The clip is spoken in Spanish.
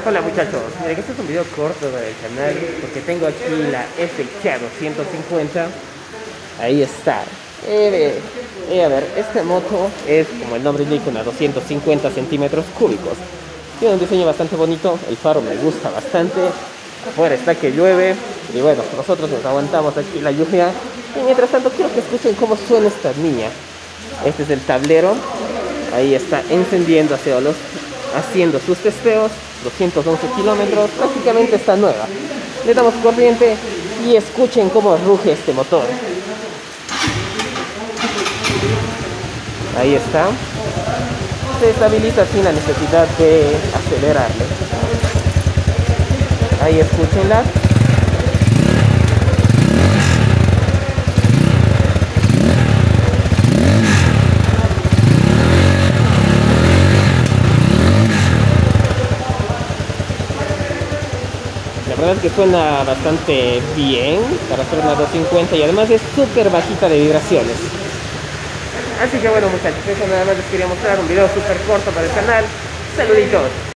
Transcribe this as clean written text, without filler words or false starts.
Hola muchachos, miren, este es un video corto del canal porque tengo aquí la FK 250. Ahí está. A ver, esta moto es, como el nombre indica, una 250 centímetros cúbicos. Tiene un diseño bastante bonito, el faro me gusta bastante. Afuera está que llueve y bueno, nosotros nos aguantamos aquí la lluvia. Y mientras tanto quiero que escuchen cómo suena esta niña. Este es el tablero. Ahí está encendiendo haciendo sus testeos. 211 kilómetros, prácticamente está nueva. Le damos corriente y escuchen cómo ruge este motor. Ahí está. Se estabiliza sin la necesidad de acelerarle. Ahí escúchenla. La verdad es que suena bastante bien para hacer una 250 y además es súper bajita de vibraciones. Así que bueno muchachos, eso nada más les quería mostrar, un video súper corto para el canal. Saluditos.